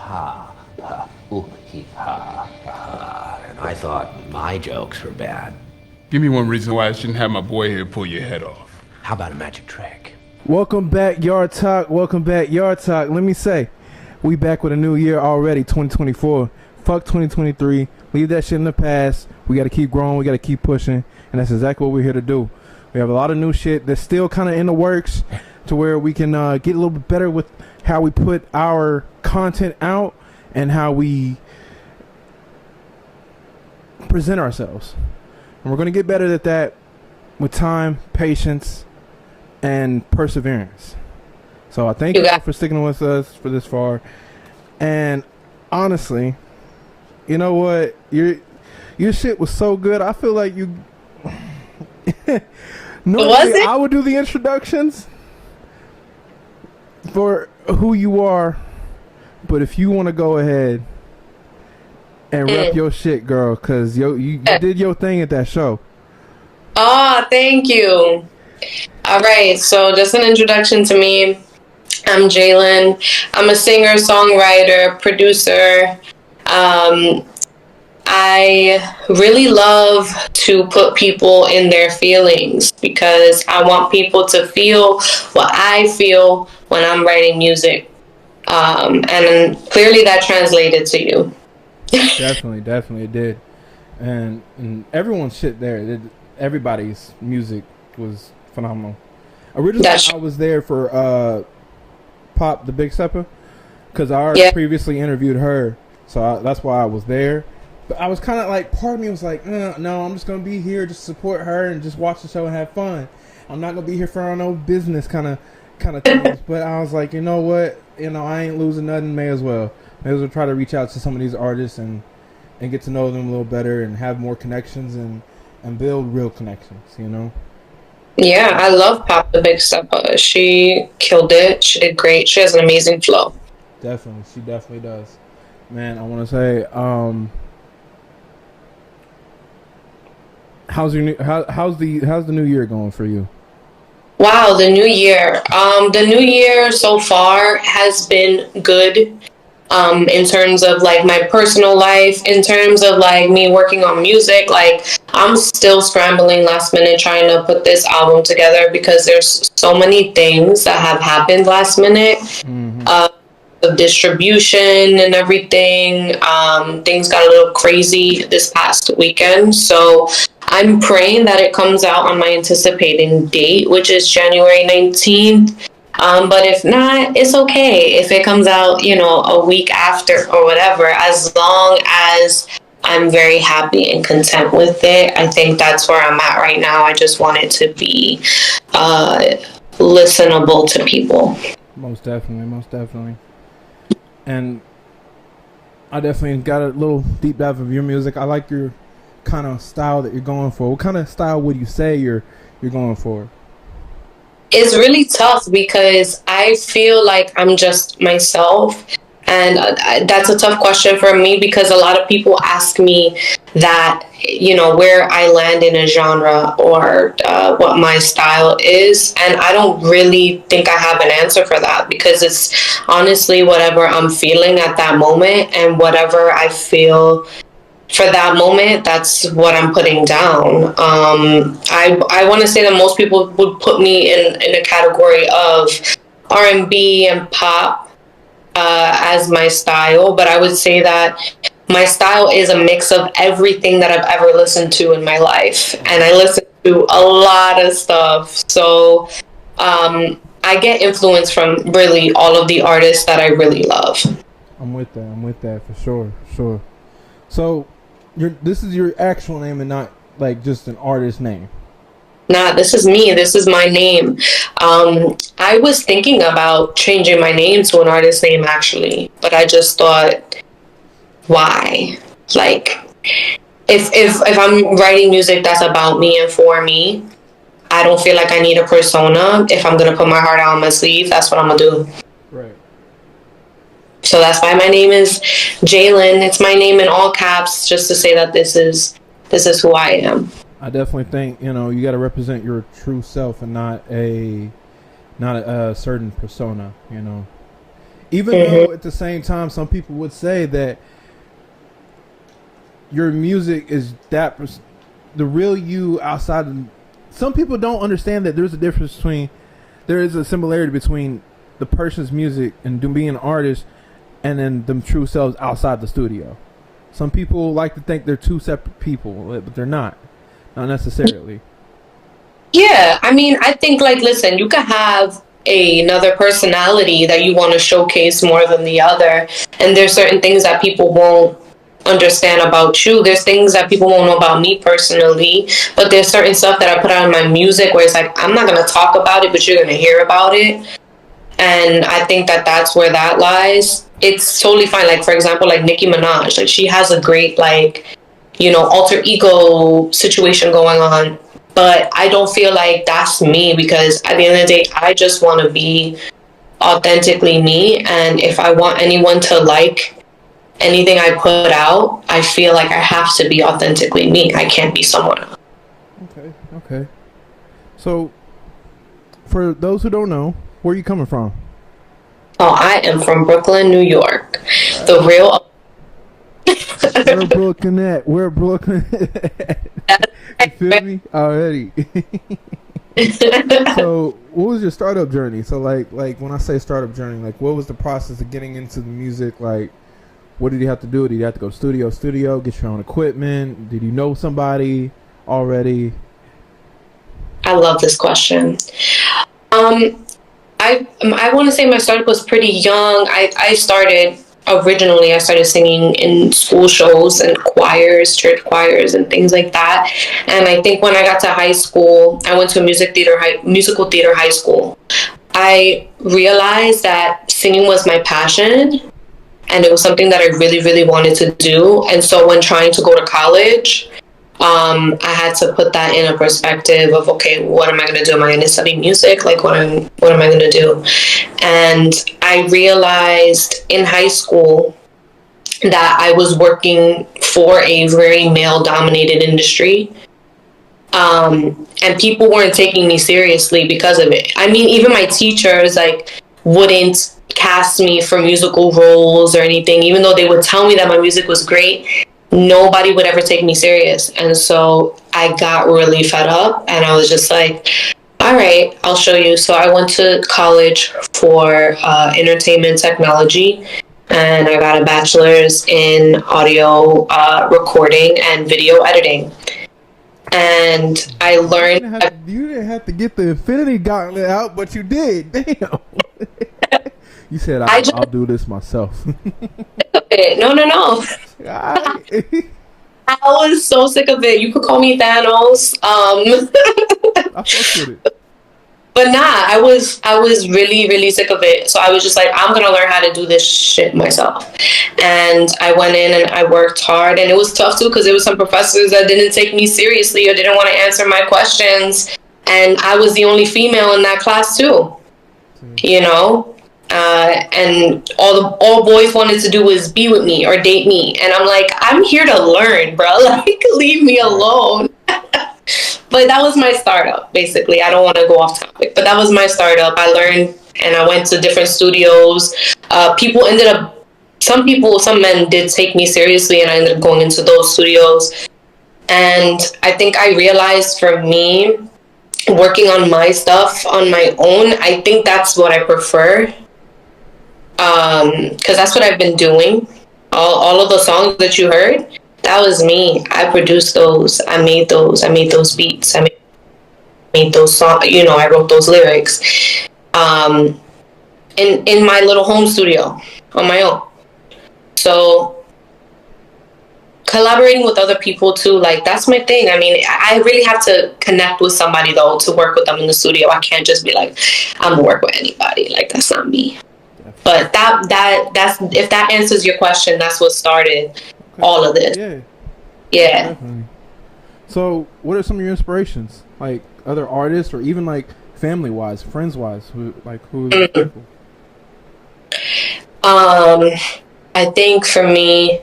ha, ha, ooh, hee, ha, ha. And I thought my jokes were bad. Give me one reason why I shouldn't have my boy here pull your head off. How about a magic trick? Welcome back, Yard Talk. Welcome back, Yard Talk. Let me say, we back with a new year already, 2024. Fuck 2023. Leave that shit in the past. We got to keep growing. We got to keep pushing. And that's exactly what we're here to do. We have a lot of new shit that's still kind of in the works to where we can get a little bit better with how we put our content out and how we present ourselves. And we're going to get better at that with time, patience, and perseverance. So I thank you all for sticking with us for this far. And honestly, you know what? Your shit was so good. I feel like you... Normally, I would do the introductions for who you are. But if you want to go ahead and rep your shit, girl, because you did your thing at that show. Oh, thank you. All right, so just an introduction to me. I'm JAILYN. I'm a singer, songwriter, producer. I really love to put people in their feelings because I want people to feel what I feel when I'm writing music. And clearly that translated to you. Definitely it did. And everyone's shit there. Everybody's music was phenomenal. Originally, I was there for Pop the Big Steppa because I already previously interviewed her, so that's why I was there. But I was kind of like, part of me was like, no, I'm just gonna be here just support her and just watch the show and have fun. I'm not gonna be here for no business kind of things. But I was like, you know what? I ain't losing nothing. May as well try to reach out to some of these artists and get to know them a little better and have more connections and build real connections. Yeah, I love Pop the Big Steppa. She killed it. She did great. She has an amazing flow. Definitely, she definitely does. Man, I want to say, how's the new year going for you? Wow, the new year. The new year so far has been good. In terms of like my personal life, in terms of like me working on music, like I'm still scrambling last minute trying to put this album together because there's so many things that have happened last minute. Of distribution and everything. Things got a little crazy this past weekend. So I'm praying that it comes out on my anticipating date, which is January 19th. But if not, it's okay. If it comes out, a week after or whatever, as long as I'm very happy and content with it, I think that's where I'm at right now. I just want it to be listenable to people. Most definitely. And I definitely got a little deep dive of your music. I like your kind of style that you're going for. What kind of style would you say you're going for? It's really tough because I feel like I'm just myself. And that's a tough question for me because a lot of people ask me that, where I land in a genre or what my style is. And I don't really think I have an answer for that because it's honestly whatever I'm feeling at that moment and whatever I feel for that moment, that's what I'm putting down. I want to say that most people would put me in a category of R&B and pop as my style, but I would say that my style is a mix of everything that I've ever listened to in my life, and I listen to a lot of stuff. So I get influence from really all of the artists that I really love. I'm with that for sure. So this is your actual name and not like just an artist name? Nah, this is me. This is my name. I was thinking about changing my name to an artist name actually, but I just thought, why? Like, if I'm writing music that's about me and for me, I don't feel like I need a persona. If I'm gonna put my heart out on my sleeve, that's what I'm gonna do. Right. So that's why my name is JAILYN. It's my name in all caps, just to say that this is who I am. I definitely think you got to represent your true self and not a certain persona. Even though at the same time, some people would say that your music is the real you outside of. Some people don't understand that there's a difference between. There is a similarity between the person's music and being an artist, and then them true selves outside the studio. Some people like to think they're two separate people, but they're not necessarily. Yeah, I mean, I think, like, listen, you can have another personality that you want to showcase more than the other, and there's certain things that people won't understand about you. There's things that people won't know about me personally, but there's certain stuff that I put out in my music where it's like, I'm not going to talk about it, but you're going to hear about it. And I think that that's where that lies. It's totally fine. Like, for example, like Nicki Minaj, like, she has a great, like, you know, alter ego situation going on. But I don't feel like that's me, because at the end of the day, I just want to be authentically me. And if I want anyone to like anything I put out, I feel like I have to be authentically me. I can't be someone else. Okay. So, for those who don't know, where are you coming from? Oh, I am from Brooklyn, New York. The real... Where Brooklyn at? Where Brooklyn at? You feel me? Already. So, what was your startup journey? So, like when I say startup journey, like, what was the process of getting into the music? Like, what did you have to do? Did you have to go studio, get your own equipment? Did you know somebody already? I love this question. I want to say my startup was pretty young. I started singing in school shows and choirs, church choirs, and things like that. And I think when I got to high school, I went to a musical theater high school. I realized that singing was my passion, and it was something that I really, really wanted to do. And so when trying to go to college, I had to put that in a perspective of, okay, what am I going to do? Am I going to study music? Like, what am I going to do? And I realized in high school that I was working for a very male-dominated industry. And people weren't taking me seriously because of it. I mean, even my teachers, like, wouldn't cast me for musical roles or anything, even though they would tell me that my music was great. Nobody would ever take me serious. And so I got really fed up, and I was just like, all right, I'll show you. So I went to college for entertainment technology, and I got a bachelor's in audio recording and video editing. And I learned... You didn't have to get the Infinity Gauntlet out, but you did. Damn. You said, I'll do this myself. No. I was so sick of it. You could call me Thanos. I fucked with it. But nah, I was really, really sick of it. So I was just like, I'm gonna learn how to do this shit myself. And I went in and I worked hard, and it was tough too, because there was some professors that didn't take me seriously or didn't want to answer my questions, and I was the only female in that class too. You know. And all boys wanted to do was be with me or date me, and I'm like, I'm here to learn, bro. Like, leave me alone. But that was my startup, basically. I don't want to go off topic, but that was my startup. I learned, and I went to different studios. Some men did take me seriously, and I ended up going into those studios. And I think I realized, for me, working on my stuff on my own, I think that's what I prefer. Because that's what I've been doing. All of the songs that you heard, that was me. I produced those. I made those beats. I made those songs. You know, I wrote those lyrics. In my little home studio on my own. So collaborating with other people too, like, that's my thing. I mean, I really have to connect with somebody though to work with them in the studio. I can't just be like, I'm gonna work with anybody. Like, that's not me. But that's if that answers your question, that's what started all of this. Yeah. Definitely. So, what are some of your inspirations? Like, other artists, or even like family-wise, friends-wise, who? I think for me,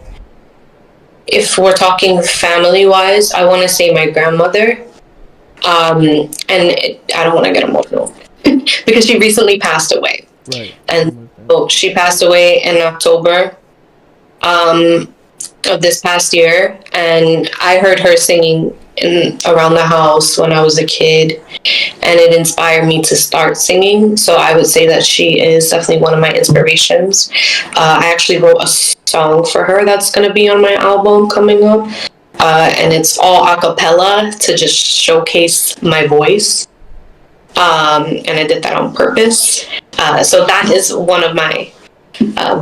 if we're talking family-wise, I want to say my grandmother. I don't want to get emotional because she recently passed away. Right. And So she passed away in October of this past year, and I heard her singing around the house when I was a kid, and it inspired me to start singing. So I would say that she is definitely one of my inspirations. I actually wrote a song for her that's going to be on my album coming up, and it's all a cappella to just showcase my voice, and I did that on purpose. So that is one of my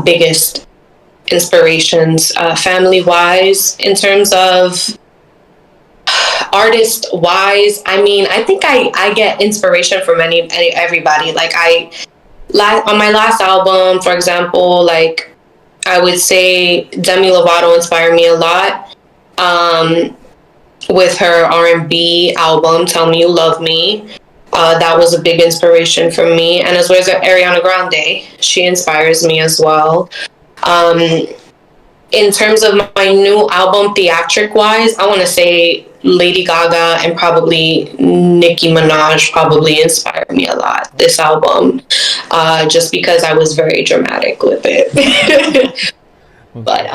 biggest inspirations, family wise. In terms of artist wise, I mean, I think I get inspiration from everybody. Like on my last album, for example, like I would say Demi Lovato inspired me a lot, with her R&B album Tell Me You Love Me. That was a big inspiration for me, and as well as Ariana Grande, she inspires me as well. In terms of my new album, theatric wise, I want to say Lady Gaga and probably Nicki Minaj probably inspired me a lot, this album, just because I was very dramatic with it. But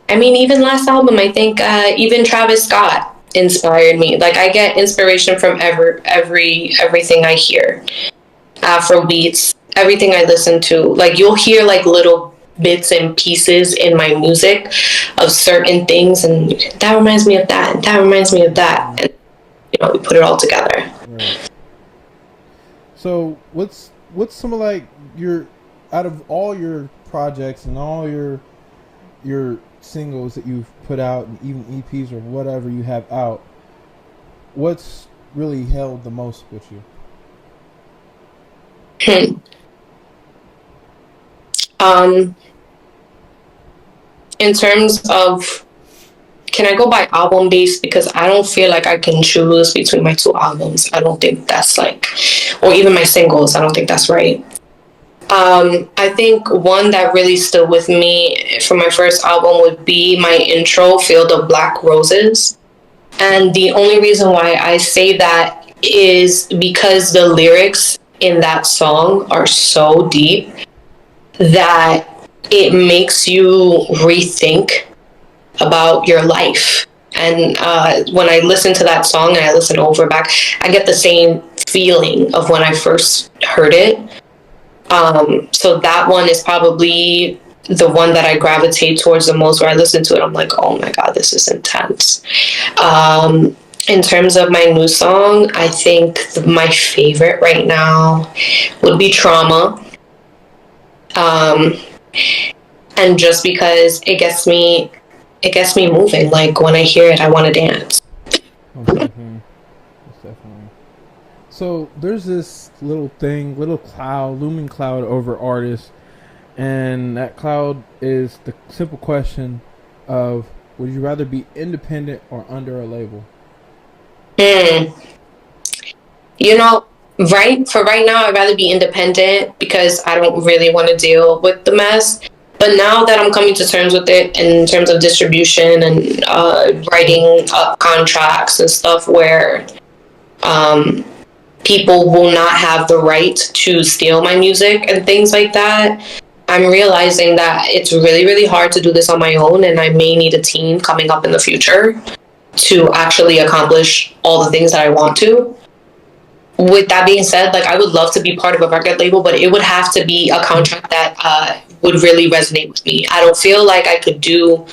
I mean, even last album, I think even Travis Scott inspired me. Like, I get inspiration from everything I hear. Afro beats, everything I listen to. Like, you'll hear like little bits and pieces in my music of certain things, and that reminds me of that, and that reminds me of that, and we put it all together. Right. So what's some of like your, out of all your projects and all your singles that you've put out, and even EPs or whatever you have out, what's really held the most with you? In terms of, can I go by album based? Because I don't feel like I can choose between my two albums. I don't think that's like, or even my singles, I don't think that's right. I think one that really stood with me from my first album would be my intro, Field of Black Roses. And the only reason why I say that is because the lyrics in that song are so deep that it makes you rethink about your life. And when I listen to that song and I listen over back, I get the same feeling of when I first heard it. So that one is probably the one that I gravitate towards the most, where I listen to it, I'm like, oh my God, this is intense. In terms of my new song, I think my favorite right now would be Trauma. And just because it gets me moving. Like, when I hear it, I want to dance. Definitely. So there's this little cloud, looming cloud over artists, and that cloud is the simple question of, would you rather be independent or under a label? Right now, I'd rather be independent because I don't really want to deal with the mess. But now that I'm coming to terms with it in terms of distribution and writing up contracts and stuff where people will not have the right to steal my music and things like that, I'm realizing that it's really, really hard to do this on my own, and I may need a team coming up in the future to actually accomplish all the things that I want to. With that being said, like, I would love to be part of a record label, but it would have to be a contract that would really resonate with me. I don't feel like I could do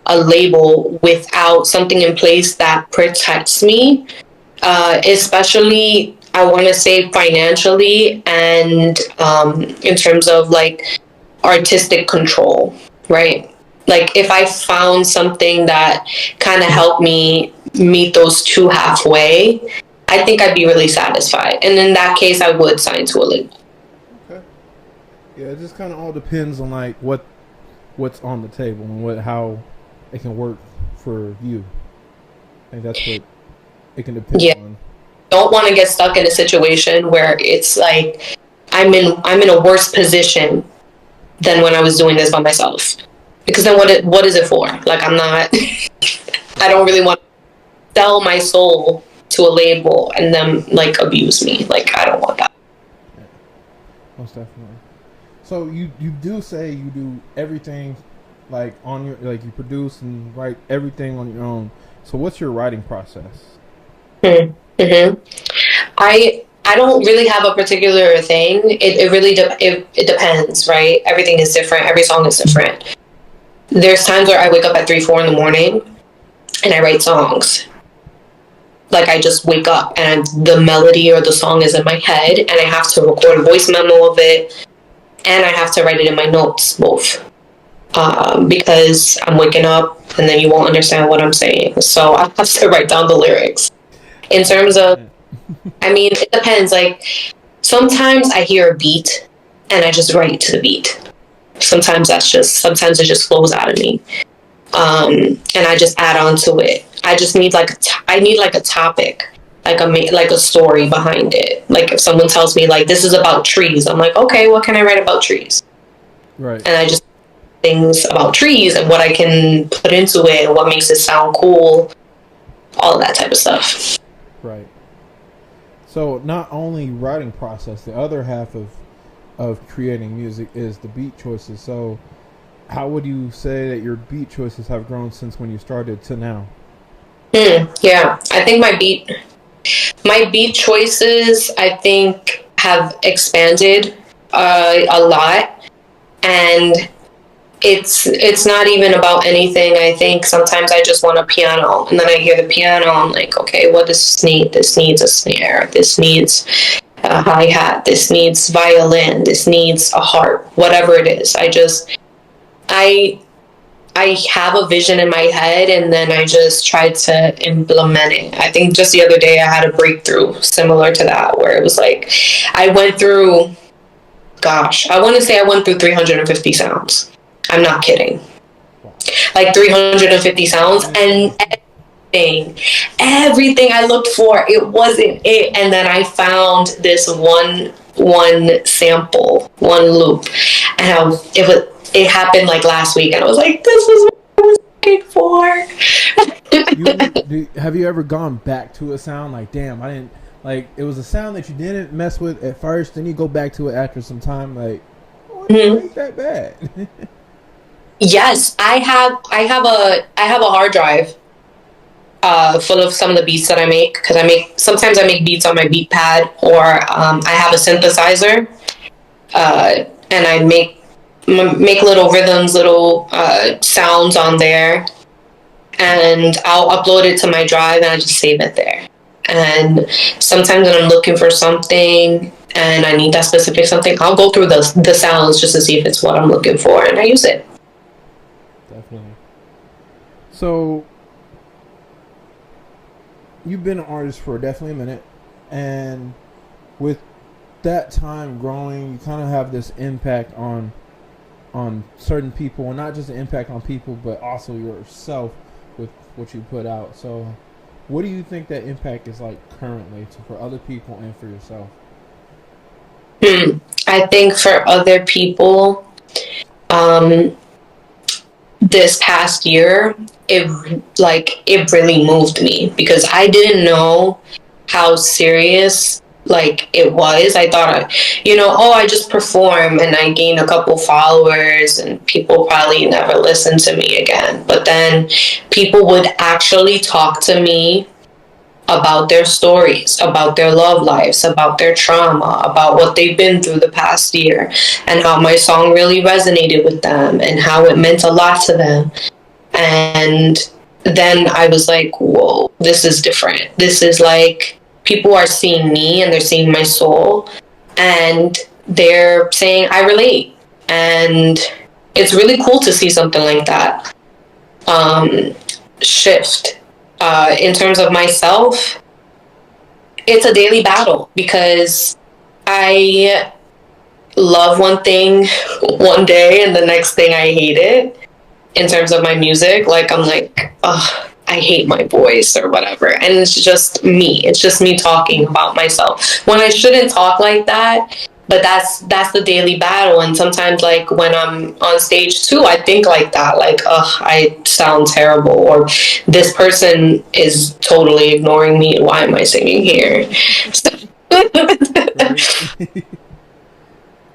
a label without something in place that protects me, especially, I want to say, financially, and in terms of like artistic control, right? Like, if I found something that kind of helped me meet those two halfway, I think I'd be really satisfied. And in that case, I would sign to a label. Okay. Yeah, it just kind of all depends on like what's on the table and how it can work for you. I think that's what it can depend on. Don't want to get stuck in a situation where it's like I'm in a worse position than when I was doing this by myself. Because then what is it for? Like, I'm not I don't really want to sell my soul to a label and them like abuse me. Like, I don't want that. Yeah, most definitely. So you do say you do everything like on your like you produce and write everything on your own. So what's your writing process? Mm-hmm. I don't really have a particular thing. It really it depends, right? Everything is different. Every song is different. There's times where I wake up at 3, 4 in the morning and I write songs. Like I just wake up and the melody or the song is in my head and I have to record a voice memo of it and I have to write it in my notes, both. Because I'm waking up and then you won't understand what I'm saying. So I have to write down the lyrics. In terms of, I mean, it depends. Like, sometimes I hear a beat and I just write to the beat. Sometimes it just flows out of me. And I just add on to it. I just need I need a topic, like a story behind it. Like if someone tells me like, this is about trees, I'm like, okay, what can I write about trees? Right. And I just things about trees and what I can put into it and what makes it sound cool, all of that type of stuff. Right. So not only writing process, the other half of creating music is the beat choices. So how would you say that your beat choices have grown since when you started to now? Yeah, I think my beat choices, I think, have expanded a lot, and it's not even about anything. I think sometimes I just want a piano, and then I hear the piano, I'm like, okay, what does this need? This needs a snare. This needs a hi-hat. This needs violin. This needs a harp. Whatever it is, I have a vision in my head and then I just try to implement it. I think just the other day I had a breakthrough similar to that where it was like I went through, I want to say I went through 350 sounds. I'm not kidding. Like 350 sounds, and everything I looked for, it wasn't it. And then I found this one sample, one loop, and it happened like last week, and I was like, this is what I was looking for. Have you ever gone back to a sound like, damn, I didn't like it was a sound that you didn't mess with at first, then you go back to it after some time, like, oh, it ain't that bad. Yes, I have a hard drive full of some of the beats that I make, because sometimes I make beats on my beat pad, or I have a synthesizer, and I make little rhythms, little sounds on there, and I'll upload it to my drive and I just save it there. And sometimes when I'm looking for something and I need that specific something, I'll go through the sounds just to see if it's what I'm looking for, and I use it. Definitely. So you've been an artist for definitely a minute, and with that time growing, you kind of have this impact on certain people, and not just an impact on people, but also yourself with what you put out. So what do you think that impact is like currently for other people and for yourself? I think for other people, this past year, it really moved me, because I didn't know how serious it was. I thought, I just perform and I gain a couple followers and people probably never listen to me again. But then people would actually talk to me about their stories, about their love lives, about their trauma, about what they've been through the past year, and how my song really resonated with them and how it meant a lot to them. And then I was like, whoa, this is different. This is like, people are seeing me and they're seeing my soul and they're saying I relate. And it's really cool to see something like that shift. In terms of myself, it's a daily battle, because I love one thing one day and the next thing I hate it. In terms of my music, I'm like, oh, I hate my voice or whatever. And it's just me. It's just me talking about myself when I shouldn't talk like that. But that's the daily battle. And sometimes, when I'm on stage too, I think like that, I sound terrible, or this person is totally ignoring me. Why am I singing here?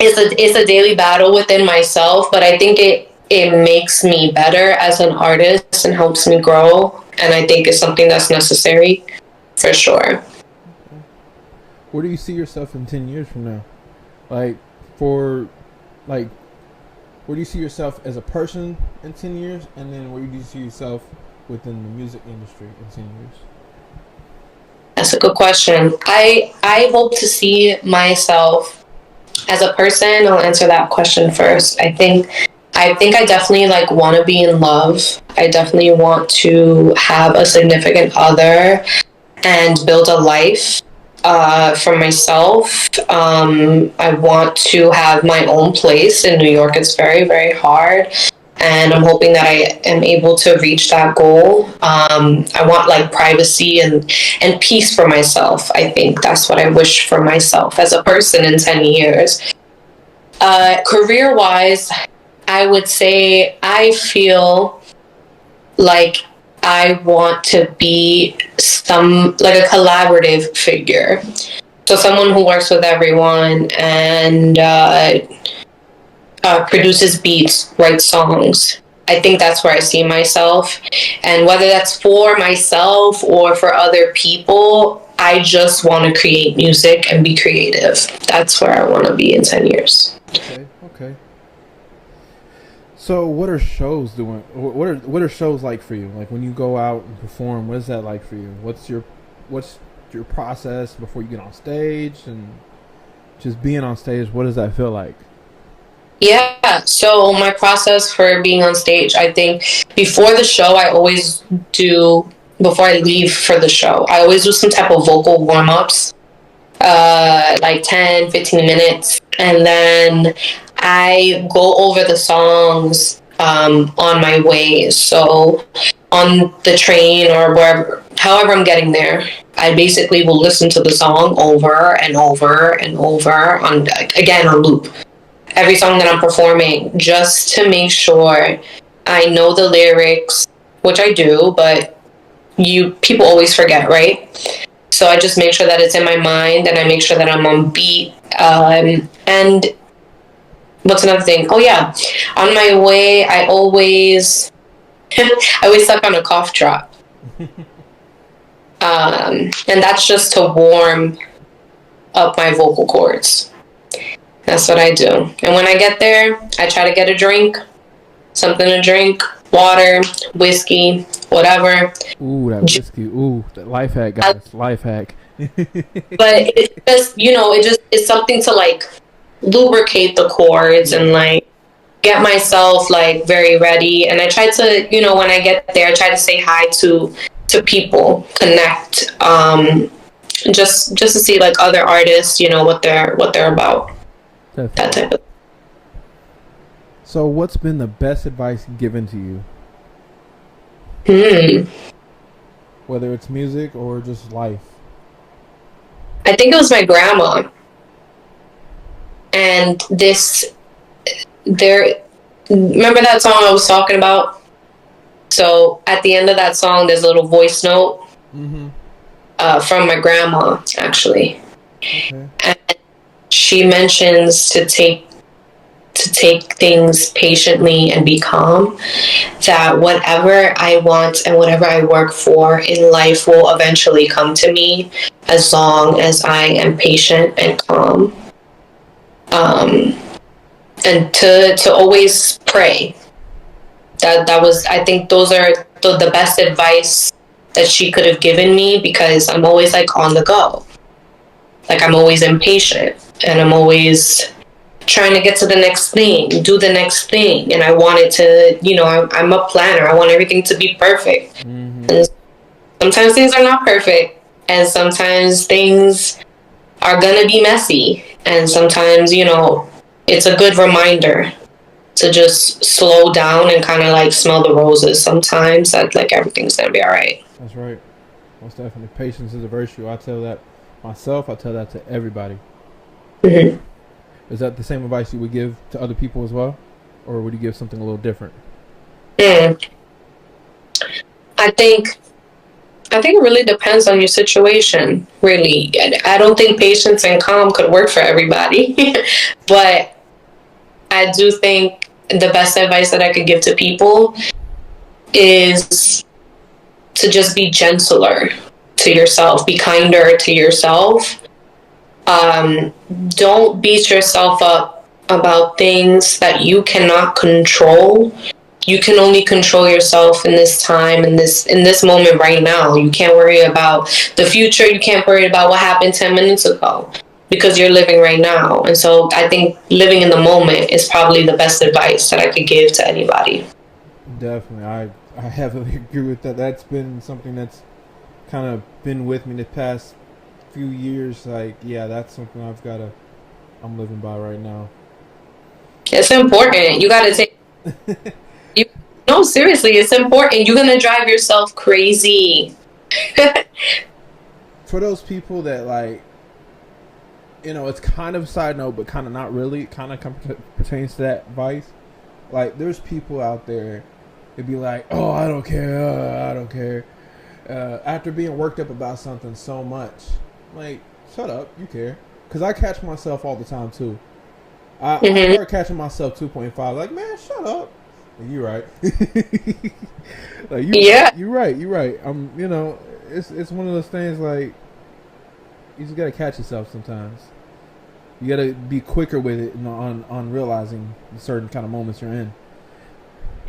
it's a daily battle within myself, but I think it makes me better as an artist and helps me grow, and I think it's something that's necessary for sure. Where do you see yourself in 10 years from now? Like, where do you see yourself as a person in 10 years? And then where do you see yourself within the music industry in 10 years? That's a good question. I hope to see myself as a person. I'll answer that question first. I think I definitely like want to be in love. I definitely want to have a significant other and build a life for myself. I want to have my own place in New York. It's very, very hard, and I'm hoping that I am able to reach that goal. I want like privacy and peace for myself. I think that's what I wish for myself as a person in 10 years. Career wise, I would say I feel like I want to be like a collaborative figure. So someone who works with everyone and produces beats, writes songs. I think that's where I see myself. And whether that's for myself or for other people, I just want to create music and be creative. That's where I want to be in 10 years. Okay. So what are shows doing? What are shows like for you? Like when you go out and perform, what is that like for you? What's your process before you get on stage, and just being on stage? What does that feel like? Yeah, so my process for being on stage, I think before the show, before I leave for the show, I always do some type of vocal warm-ups, like 10, 15 minutes. And then I go over the songs on my way. So on the train or wherever, however I'm getting there, I basically will listen to the song over and over and over on loop. Every song that I'm performing, just to make sure I know the lyrics, which I do, but people always forget, right? So I just make sure that it's in my mind, and I make sure that I'm on beat. And what's another thing? Oh yeah, on my way, I always suck on a cough drop. And that's just to warm up my vocal cords. That's what I do. And when I get there, I try to get a drink, something to drink, water, whiskey, whatever. Ooh, that whiskey. Ooh, that life hack, guys. Life hack. But it's just, it's something to like lubricate the cords and like get myself like very ready. And I try to, when I get there, I try to say hi to people, connect, just to see like other artists, what they're about. Definitely. That type of. So what's been the best advice given to you? Whether it's music or just life. I think it was my grandma. And remember that song I was talking about? So at the end of that song, there's a little voice note from my grandma, actually. Okay. And she mentions to take things patiently and be calm, that whatever I want and whatever I work for in life will eventually come to me as long as I am patient and calm. And to always pray. That was, I think those are the best advice that she could have given me, because I'm always like on the go. Like I'm always impatient, and I'm always trying to get to the next thing, do the next thing. And I want it to, I'm a planner. I want everything to be perfect. Mm-hmm. And sometimes things are not perfect. And sometimes things are going to be messy. And sometimes, it's a good reminder to just slow down and kind of like smell the roses sometimes, that like everything's going to be all right. That's right. Most definitely. Patience is a virtue. I tell that myself. I tell that to everybody. Mm-hmm. Is that the same advice you would give to other people as well? Or would you give something a little different? I think I think it really depends on your situation, really. I don't think patience and calm could work for everybody. But I do think the best advice that I could give to people is to just be gentler to yourself, be kinder to yourself. Don't beat yourself up about things that you cannot control. You can only control yourself in this time, in this moment right now. You can't worry about the future. You can't worry about what happened 10 minutes ago, because you're living right now. And so I think living in the moment is probably the best advice that I could give to anybody. Definitely. I heavily agree with that. That's been something that's kind of been with me the past few years. Like, yeah, that's something I'm living by right now. It's important. You got to take... No, seriously, it's important. You're going to drive yourself crazy. For those people that, like, you know, it's kind of a side note, but kind of not really. It kind of pertains to that advice. Like, there's people out there, they'd be like, oh, I don't care, I don't care. After being worked up about something so much. Like, shut up, you care. Because I catch myself all the time, too. I start catching myself 2.5. Like, man, shut up. You're right. Like, you're right. You know, it's one of those things, like, you just gotta catch yourself sometimes. You gotta be quicker with it, you know, on realizing certain kind of moments you're in.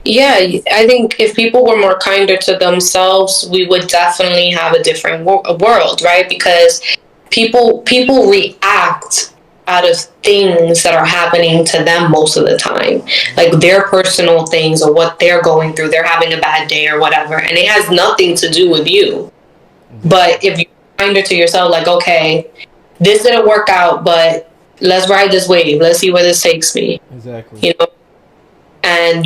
Yeah, I think if people were more kinder to themselves, we would definitely have a different world, right? Because people react out of things that are happening to them most of the time, like their personal things or what they're going through. They're having a bad day or whatever, and it has nothing to do with you. But if you're kinder to yourself, like, okay, this didn't work out, but let's ride this wave. Let's see where this takes me. Exactly. You know, and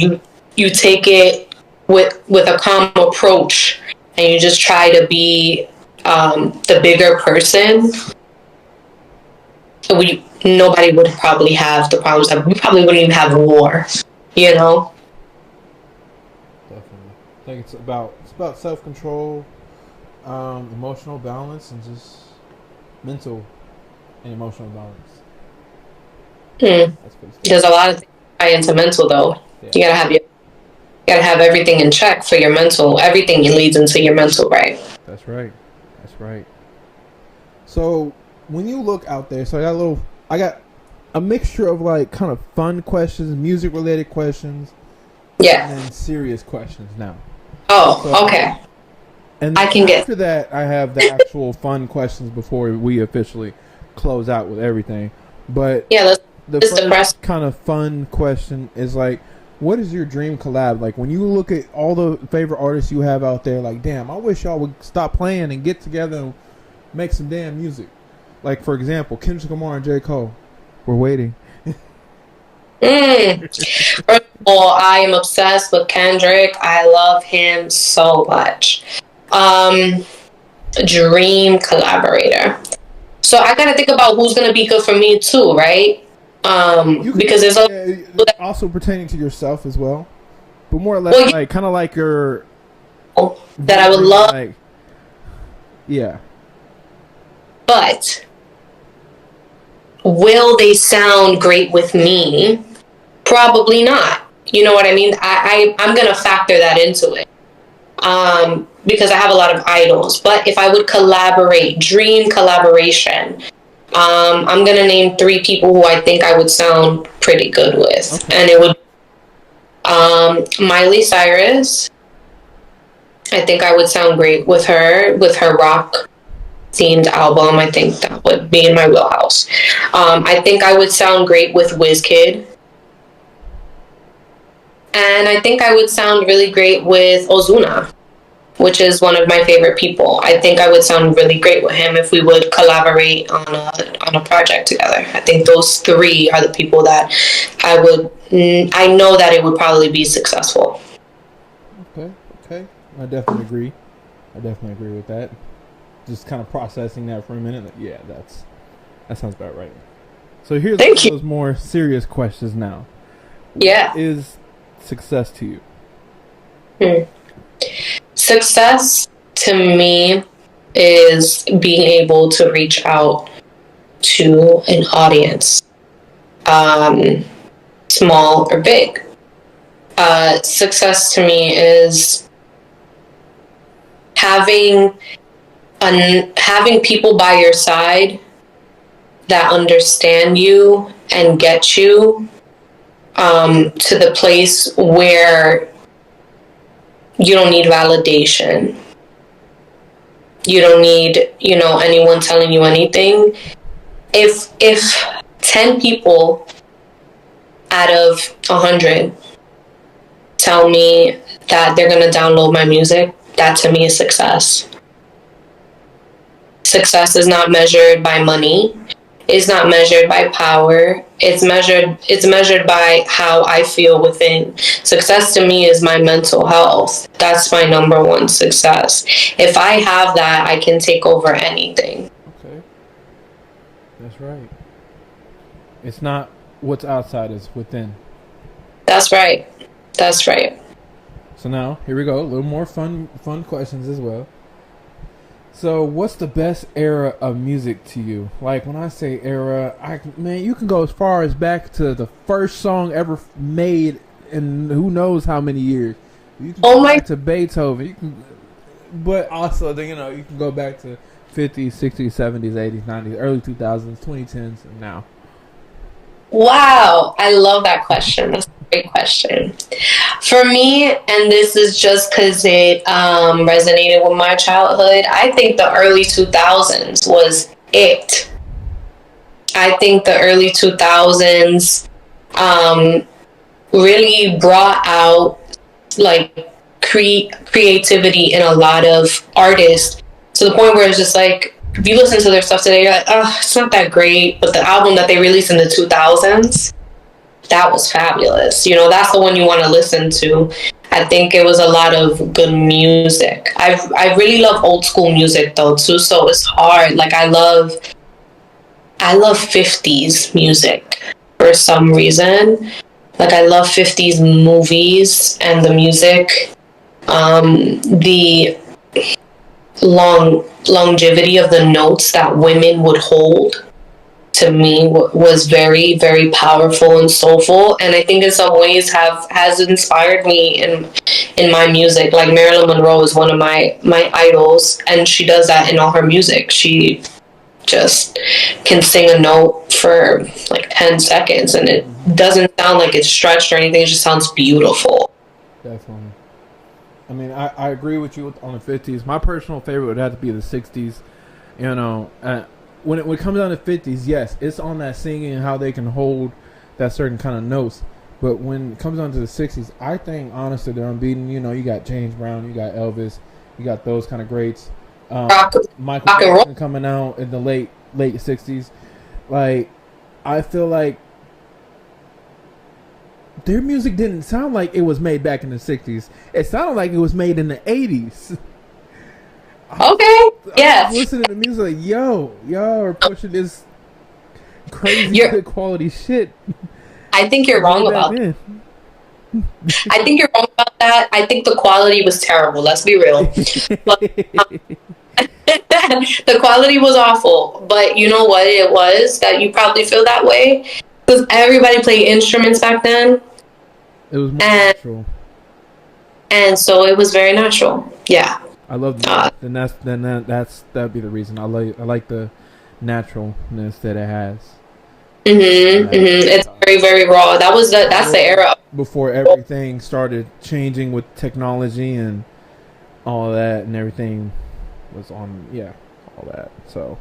you take it with a calm approach, and you just try to be the bigger person. Nobody would probably have the problems that we probably wouldn't even have war, you know. Definitely. I think it's about self-control, emotional balance, and just mental and emotional balance. There's a lot of things tie into mental, though. Yeah. You gotta have everything in check for your mental. Everything leads into your mental, right? That's right. So when you look out there, so I got a mixture of, like, kind of fun questions, music related questions, yeah, and then serious questions now. Oh, so, okay. And after that, I have the actual fun questions before we officially close out with everything. But yeah, the first kind of fun question is, like, what is your dream collab? Like, when you look at all the favorite artists you have out there, like, damn, I wish y'all would stop playing and get together and make some damn music. Like, for example, Kendrick Lamar and J. Cole. We're waiting. First of all, I am obsessed with Kendrick. I love him so much. Dream collaborator. So I gotta think about who's gonna be good for me too, right? Because there's also pertaining to yourself as well, but more or less, like, kind of like your that I would love. Like, yeah. But will they sound great with me? Probably not. You know what I mean? I'm going to factor that into it. Because I have a lot of idols. But if I would collaborate, dream collaboration, I'm going to name 3 people who I think I would sound pretty good with. Okay. And it would Miley Cyrus. I think I would sound great with her rock themed album. I think that would be in my wheelhouse. I think I would sound great with Wizkid. And I think I would sound really great with Ozuna, which is one of my favorite people. I think I would sound really great with him if we would collaborate on a project together. I think those 3 are the people that I know that it would probably be successful. Okay. I definitely agree with that. Just kind of processing that for a minute. Like, yeah, that sounds about right. So here's those more serious questions now. Yeah. What is success to you? Success to me is being able to reach out to an audience, small or big. Success to me is having people by your side that understand you and get you to the place where you don't need validation. You don't need, anyone telling you anything. If 10 people out of 100 tell me that they're going to download my music, that to me is success. Success is not measured by money. It's not measured by power. It's measured by how I feel within. Success to me is my mental health. That's my number one success. If I have that, I can take over anything. Okay. That's right. It's not what's outside, it's within. That's right. That's right. So now, here we go. A little more fun questions as well. So, what's the best era of music to you? Like, when I say era, man, you can go as far as back to the first song ever made in who knows how many years. You can go back to Beethoven. You can, but also, you can go back to 50s, 60s, 70s, 80s, 90s, early 2000s, 2010s, and now. Wow, I love that question. That's a great question. For me, and this is just because it resonated with my childhood, I think the early 2000s was it. I think the early 2000s really brought out like creativity in a lot of artists, to the point where it's just like, if you listen to their stuff today, you're like, oh, it's not that great. But the album that they released in the 2000s, that was fabulous. That's the one you want to listen to. I think it was a lot of good music. I really love old school music though too, so it's hard. Like I love 50s music for some reason. Like I love 50s movies and the music. The longevity of the notes that women would hold, to me, was very, very powerful and soulful, and I think in some ways has inspired me in my music. Like Marilyn Monroe is one of my idols, and she does that in all her music. She just can sing a note for like 10 seconds and it doesn't sound like it's stretched or anything. It just sounds beautiful. Definitely. I mean, I agree with you on the 50s. My personal favorite would have to be the 60s. When it comes down to 50s, yes, it's on that singing and how they can hold that certain kind of notes. But when it comes down to the 60s, I think, honestly, they're unbeaten. You got James Brown, you got Elvis, you got those kind of greats. Michael Jackson coming out in the late 60s. Like, I feel like their music didn't sound like it was made back in the 60s. It sounded like it was made in the 80s. Okay, yeah. I was listening to music like, y'all are pushing this crazy good quality shit. I think you're wrong about that. I think you're wrong about that. I think the quality was terrible. Let's be real. But, the quality was awful. But you know what it was that you probably feel that way? Because everybody played instruments back then. It was more natural. And so it was very natural. Yeah. I love that. That'd be the reason. I like the naturalness that it has. It's very, very raw. That's the era before everything started changing with technology and all that, and everything was on. Yeah, all that. So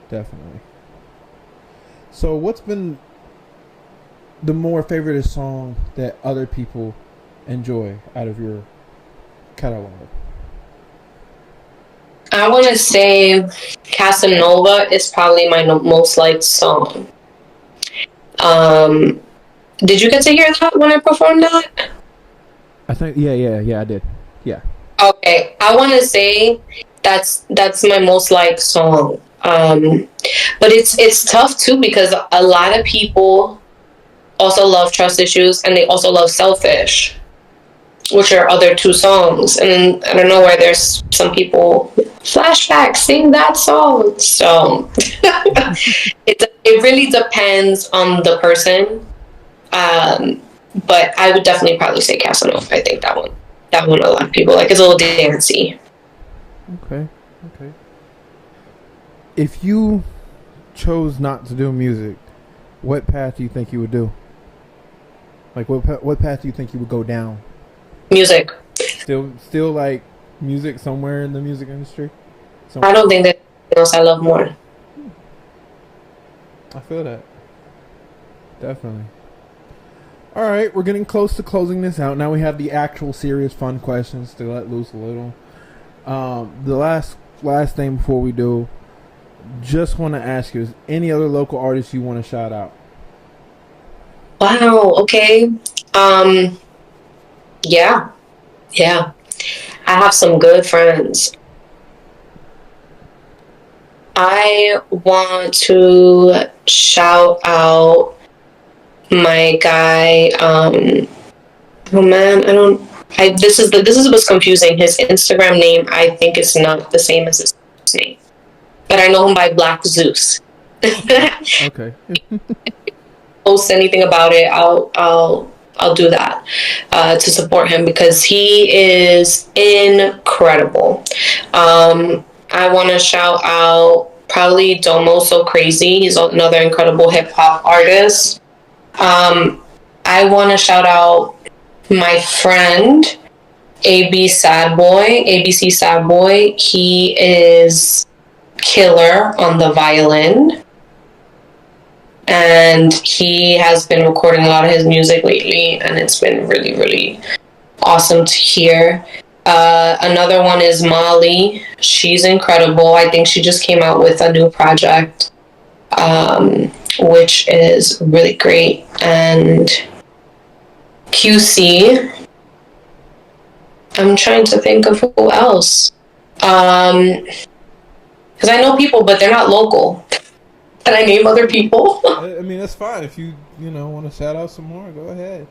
definitely. So what's been the more favorite song that other people enjoy out of your catalog? I want to say Casanova is probably my most liked song. Did you get to hear that when I performed that? I think yeah, I did. Yeah. Okay, I want to say that's my most liked song. But it's tough too, because a lot of people also love Trust Issues and they also love Selfish. which are other two songs. And I don't know where there's some people, flashback, sing that song. So it really depends on the person. But I would definitely probably say Casanova. I think that one a lot of people like. It's a little dancey. Okay. If you chose not to do music, what path do you think you would do? Like, what path do you think you would go down? Music. Still like music somewhere in the music industry? I don't think there's anything else I love more. I feel that. Definitely. All right, we're getting close to closing this out. Now we have the actual serious fun questions to let loose a little. The last thing before we do, just want to ask you, is any other local artists you want to shout out? Wow, okay. Yeah. I have some good friends. I want to shout out my guy, this is what's confusing. His Instagram name, I think, is not the same as his name, but I know him by Black Zeus. Okay. Post anything about it, I'll do that to support him because he is incredible. I want to shout out probably Domo So Crazy. He's another incredible hip hop artist. I want to shout out my friend ABC Sad Boy. He is killer on the violin, and he has been recording a lot of his music lately, and it's been really, really awesome to hear. Another one is Molly. She's incredible. I think she just came out with a new project, which is really great. And QC. I'm trying to think of who else. Because I know people, but they're not local. Can I name other people? I mean, that's fine. If you want to shout out some more, go ahead.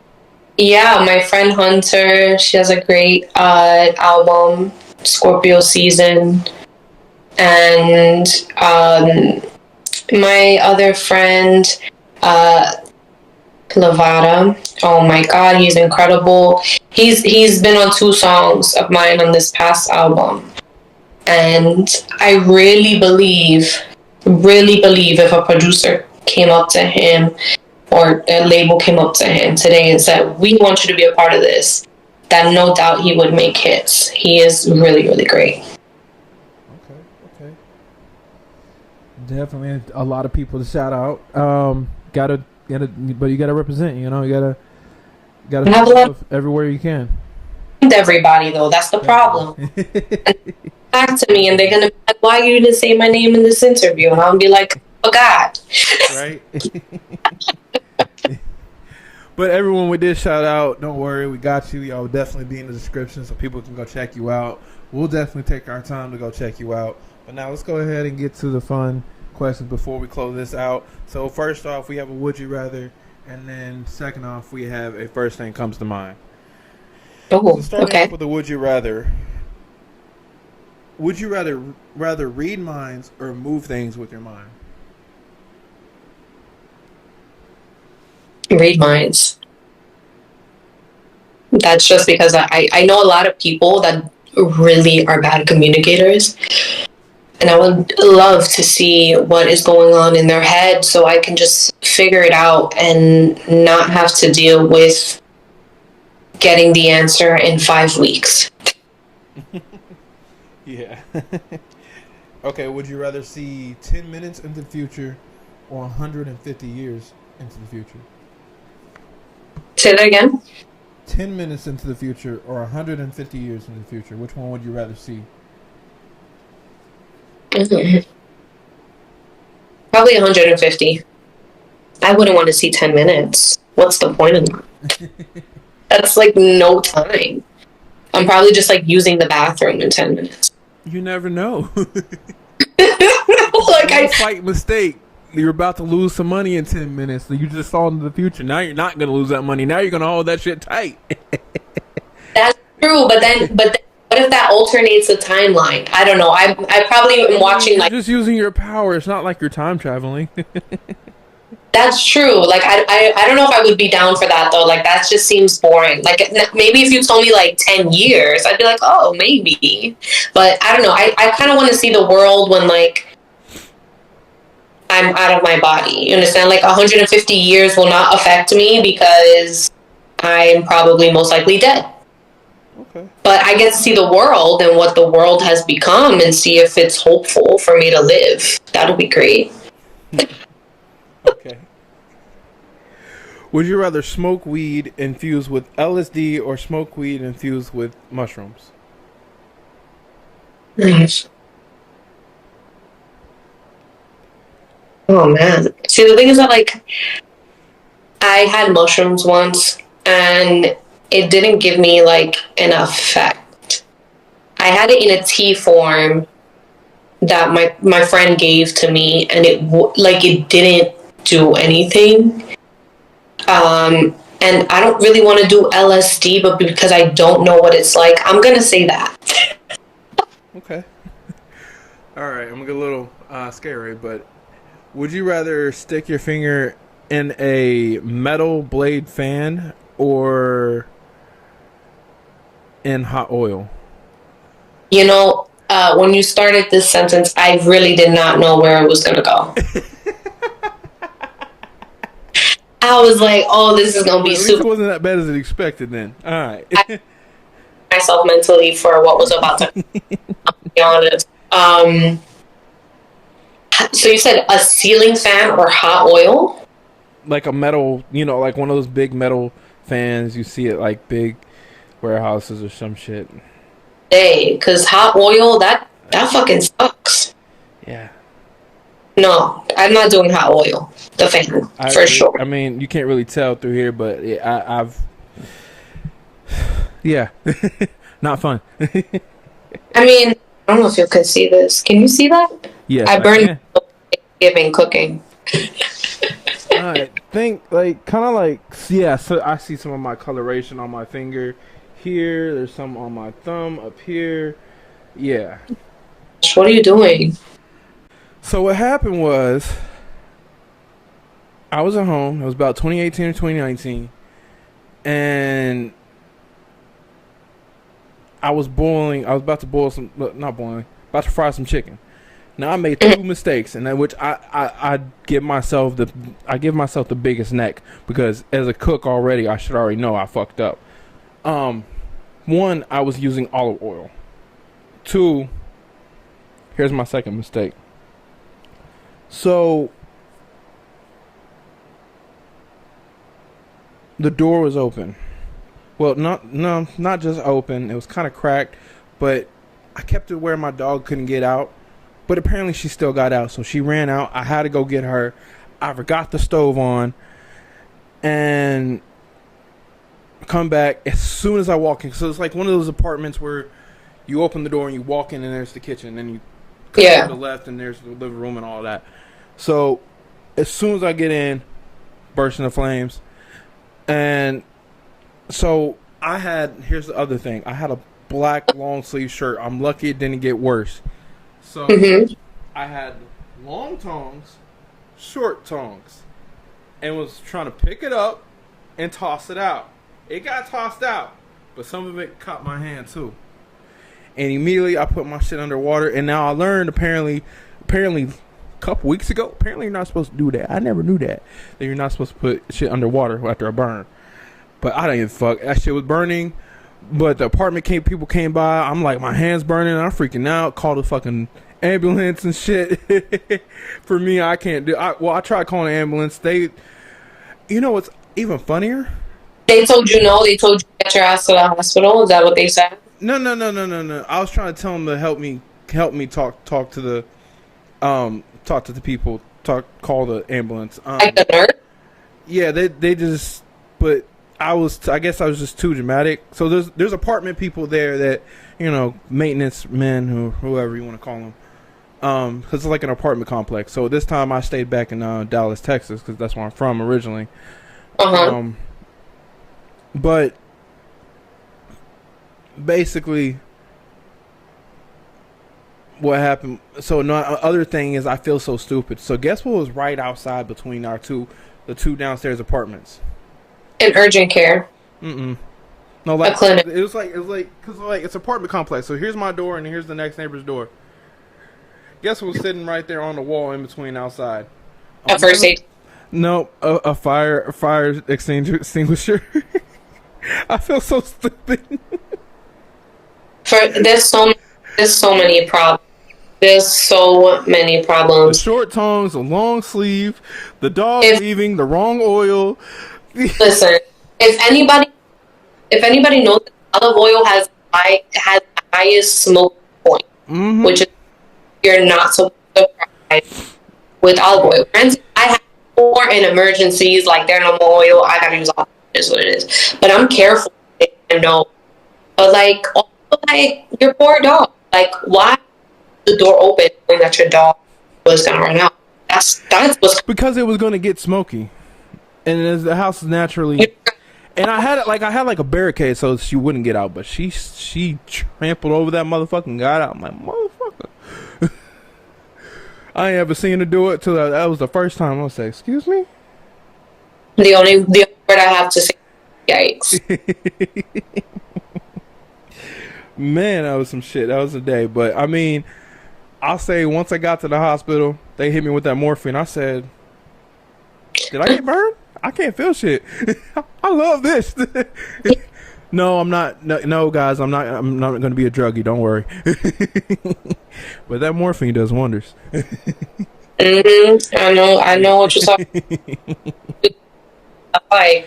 Yeah, my friend Hunter. She has a great album, Scorpio Season. And my other friend, Lavada. Oh my God, he's incredible. He's been on 2 songs of mine on this past album. And I really believe if a producer came up to him or a label came up to him today and said, we want you to be a part of this, that no doubt he would make hits. He is really, really great. Okay. Definitely a lot of people to shout out. But you gotta represent, you gotta have love everywhere you can. Everybody though, that's the problem. Back to me and they're gonna be like, why you didn't say my name in this interview? And I'll be like, oh God. Right. But everyone we did shout out, don't worry, we got you. Y'all will definitely be in the description so people can go check you out. We'll definitely take our time to go check you out. But now let's go ahead and get to the fun questions before we close this out. So first off, we have a would you rather, and then second off, we have a first thing comes to mind. Oh, so starting okay. off with a would you rather. Would you rather read minds or move things with your mind? Read minds. That's just because I know a lot of people that really are bad communicators. And I would love to see what is going on in their head so I can just figure it out and not have to deal with getting the answer in 5 weeks. Yeah. Okay, would you rather see 10 minutes into the future or 150 years into the future? Say that again? 10 minutes into the future or 150 years into the future. Which one would you rather see? Mm-hmm. Probably 150. I wouldn't want to see 10 minutes. What's the point of that? That's like no time. I'm probably just like using the bathroom in 10 minutes. You never know. Like I slight mistake. You're about to lose some money in 10 minutes. So you just saw into the future. Now you're not going to lose that money. Now you're going to hold that shit tight. That True, but then what if that alternates the timeline? I don't know. I probably am watching You're like just using your power. It's not like you're time traveling. that's true. Like I don't know if I would be down for that though. Like that just seems boring. Like maybe if you told me like 10 years, I'd be like, oh, maybe. But I don't know. I kind of want to see the world when like I'm out of my body. You understand? Like 150 years will not affect me because I'm probably most likely dead. Okay. But I get to see the world and what the world has become and see if it's hopeful for me to live. That'll be great. Okay. Would you rather smoke weed infused with LSD or smoke weed infused with mushrooms? Nice. Oh man. See, the thing is that like I had mushrooms once and it didn't give me like an effect. I had it in a tea form that my friend gave to me and it didn't do anything. And I don't really want to do LSD, but because I don't know what it's like, I'm gonna say that. Okay. All right, I'm gonna get a little scary, but would you rather stick your finger in a metal blade fan or in hot oil? You know, when you started this sentence, I really did not know where it was gonna go. I was like, "Oh, this is gonna be super." At least it wasn't that bad as it expected. Then, all right. I myself mentally for what was about to be honest. So you said a ceiling fan or hot oil? Like a metal, like one of those big metal fans you see at like big warehouses or some shit. Hey, because hot oil that fucking sucks. Yeah. No, I'm not doing hot oil. The fan, for sure. I mean, you can't really tell through here, but yeah, not fun. I mean, I don't know if you can see this. Can you see that? Yes, I burned Thanksgiving cooking. I think yeah. So I see some of my coloration on my finger here. There's some on my thumb up here. Yeah. What are you doing? So what happened was, I was at home. It was about 2018 or 2019, and I was about to boil some, not boiling, about to fry some chicken. Now I made two mistakes, and which I give myself the biggest neck, because as a cook already, I should already know I fucked up. One, I was using olive oil. Two, here's my second mistake. So the door was open. Well, not just open. It was kind of cracked, but I kept it where my dog couldn't get out. But apparently she still got out, so she ran out. I had to go get her. I forgot the stove on, and come back as soon as I walk in. So it's like one of those apartments where you open the door and you walk in, and there's the kitchen, and you come to the left, and there's the living room and all that. So as soon as I get in, burst into flames. And so here's the other thing. I had a black long sleeve shirt. I'm lucky it didn't get worse. So I had long tongs, short tongs, and was trying to pick it up and toss it out. It got tossed out, but some of it caught my hand too. And immediately I put my shit underwater. And now I learned apparently a couple weeks ago, apparently you're not supposed to do that. I never knew that you're not supposed to put shit underwater after a burn. But I didn't fuck. That shit was burning. But the apartment people came by. I'm like, my hand's burning. I'm freaking out. Called a fucking ambulance and shit. For me, I can't do. I tried calling an ambulance. What's even funnier? They told you no. They told you to get your ass to the hospital. Is that what they said? No. I was trying to tell them to help me talk to the people. Call the ambulance. Like the nurse? Yeah, they just. But I guess I was just too dramatic. So there's apartment people there that, maintenance men, whoever you want to call them. Because it's like an apartment complex. So this time I stayed back in Dallas, Texas, because that's where I'm from originally. basically, what happened? So, no. Other thing is, I feel so stupid. So, guess what was right outside between the two downstairs apartments? An urgent care. No, like a clinic. It was like because like it's an apartment complex. So here's my door and here's the next neighbor's door. Guess what was sitting right there on the wall in between outside? A first aid. No, a fire extinguisher. I feel so stupid. There's so many problems. There's so many problems. The short tongues, the long sleeve, the dog leaving, the wrong oil. Listen, if anybody knows that olive oil has the highest smoke point, which is you're not supposed to fry with olive oil. Friends, I have more in emergencies, like there's no more oil, I gotta use olive oil, is what it is. But I'm careful, I know. But like, also, like your poor dog, like why the door open knowing that your dog was gonna run out? That's what's because it was gonna get smoky, and as the house is naturally. And I had a barricade so she wouldn't get out, but she trampled over that motherfucker and got out. I'm like, motherfucker. I ain't ever seen her do it till that was the first time. I was like, excuse me? The only word I have to say, yikes. Man, that was some shit. That was a day. But I mean, I'll say once I got to the hospital, they hit me with that morphine. I said, did I get burned? I can't feel shit. I love this. No, I'm not. No, guys, I'm not going to be a druggie. Don't worry. But that morphine does wonders. I know what you're talking about.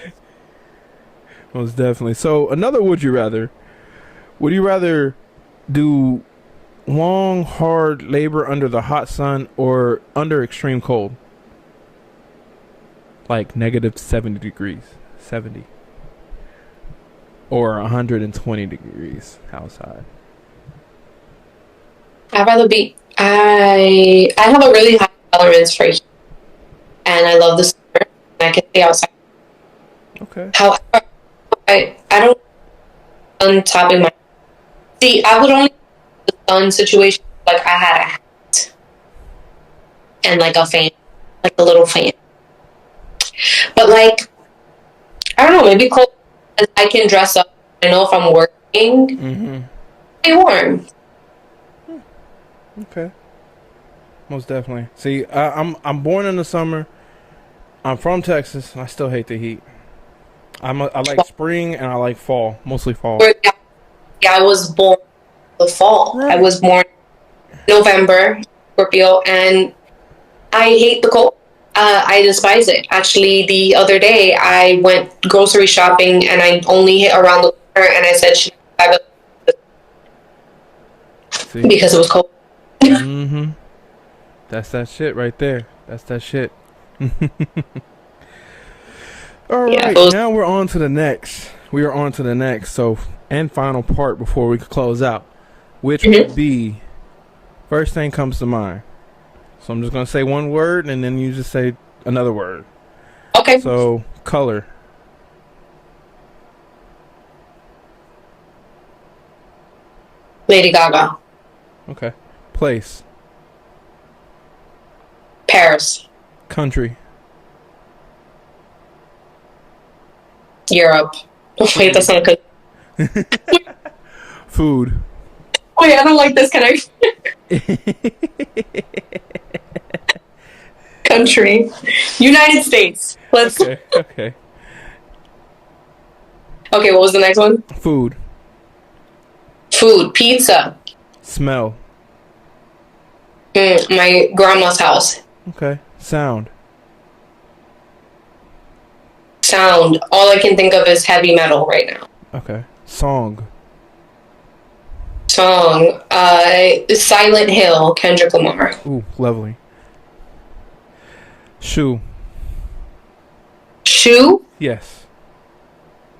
Most definitely. So, another would you rather? Would you rather do long, hard labor under the hot sun or under extreme cold? Like negative 70 degrees. 70. Or 120 degrees outside. I'd rather be. I have a really high tolerance for heat, and I love the summer. And I can stay outside. Okay. However, I don't untopping my. See, I would only the sun situation like I had a hat and like a fan, like a little fan. But like, I don't know, maybe cold. I can dress up. I know if I'm working, stay warm. Okay. Most definitely. See, I'm born in the summer. I'm from Texas, and I still hate the heat. I like spring and I like fall, mostly fall. Yeah, I was born in the fall. Right. I was born November, Scorpio, and I hate the cold. I despise it. Actually, the other day I went grocery shopping and I only hit around the corner and I said, "Should I have it?" Because it was cold. That's that shit right there. That's that shit. All right, now we're on to the next. We are on to the next. So, and final part before we close out, which would be first thing comes to mind. So I'm just going to say one word, and then you just say another word. Okay. So, color. Lady Gaga. Okay. Place. Paris. Country. Europe. Oh, wait, that's not good. Food. Wait, I don't like this. Can I? Country. United States. Let's. Okay. Okay. Okay, what was the next one? Food. Food. Pizza. Smell. My grandma's house. Okay. Sound. Sound. All I can think of is heavy metal right now. Okay. Song. Song. Silent Hill, Kendrick Lamar. Ooh, lovely. Shoe. Shoe? Yes.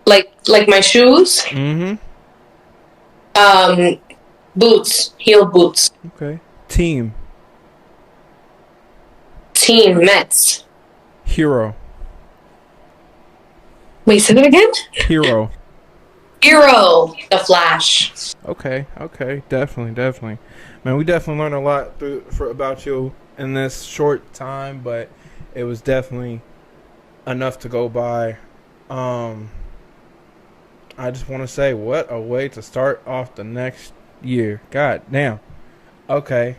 Like my shoes? Boots. Heel boots. Okay. Team. Team, Mets. Hero. Wait, say that again? Hero. hero, the Flash. Okay, definitely. Man, we definitely learned a lot about you in this short time, but it was definitely enough to go by. I just want to say, what a way to start off the next year. God damn. Okay.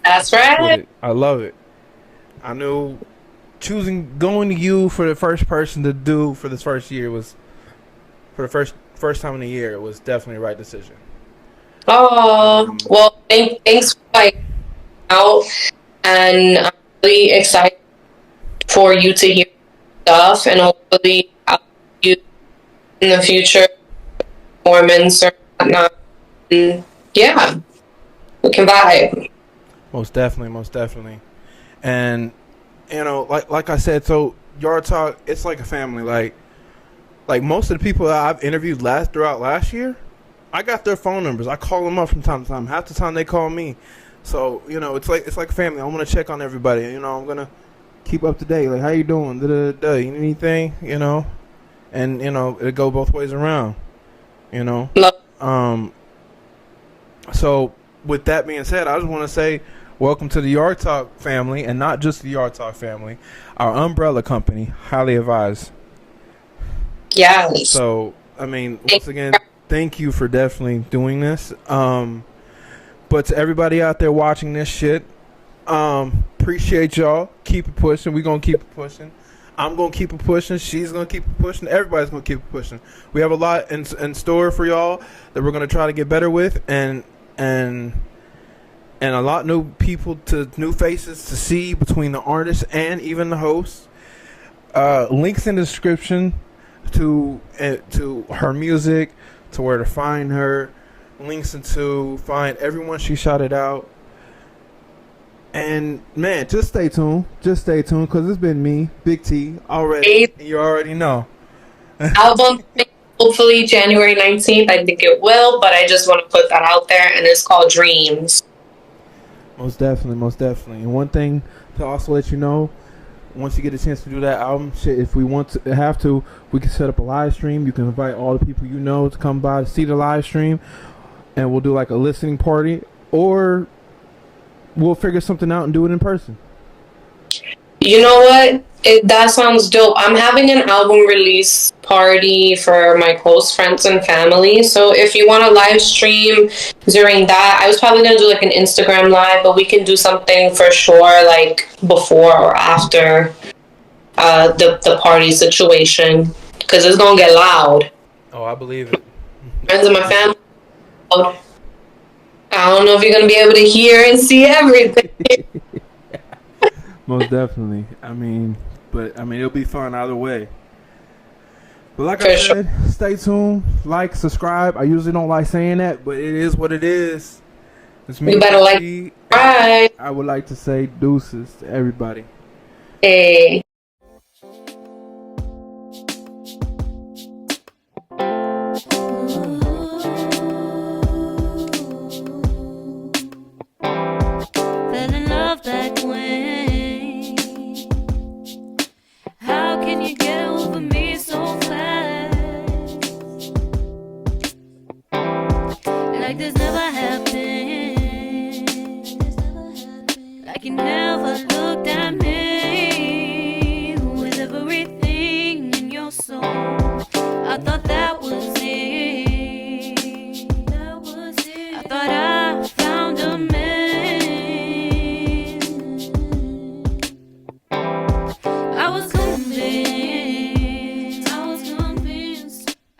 That's right. I love it. I knew going to you for the first person to do for this first year was, for the first time in the year, it was definitely the right decision. Oh, well, thanks for like out, and I'm really excited for you to hear stuff, and hopefully I'll see you in the future, performance or whatnot. And yeah, we can vibe. Most definitely. And you know, like I said, so Yard Talk, it's like a family. Like most of the people that I've interviewed throughout last year, I got their phone numbers. I call them up from time to time. Half the time they call me. So, you know, it's like a family. I want to check on everybody. You know, I'm gonna keep up to date. Like, how you doing? You need anything? You know, and you know, it go both ways around. You know. So with that being said, I just want to say welcome to the Yard Talk family, and not just the Yard Talk family, our umbrella company, highly advised. Yeah. So, I mean, once again, thank you for definitely doing this. But to everybody out there watching this shit, appreciate y'all. Keep it pushing. We're going to keep it pushing. I'm going to keep it pushing. She's going to keep it pushing. Everybody's going to keep it pushing. We have a lot in store for y'all that we're going to try to get better with, and a lot new faces to see between the artists and even the hosts. Links in the description to her music, to where to find her, links to find everyone she shouted out. And man, just stay tuned because it's been me, Big T, already. You already know. Album hopefully January 19th. I think it will, but I just want to put that out there, and it's called Dreams. Most definitely. And one thing to also let you know, once you get a chance to do that album, shit, if we want to have to, we can set up a live stream. You can invite all the people you know to come by to see the live stream, and we'll do like a listening party, or we'll figure something out and do it in person. You know what? That sounds dope. I'm having an album release party for my close friends and family. So if you want to live stream during that, I was probably going to do like an Instagram live, but we can do something for sure, like before or after the party situation, because it's going to get loud. Oh, I believe it. Friends of my family. I don't know if you're going to be able to hear and see everything. Most definitely. I mean, it'll be fun either way. But like I said, stay tuned, like, subscribe. I usually don't like saying that, but it is what it is. It's me. You better like, subscribe. I would like to say deuces to everybody. Hey.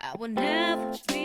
I would never be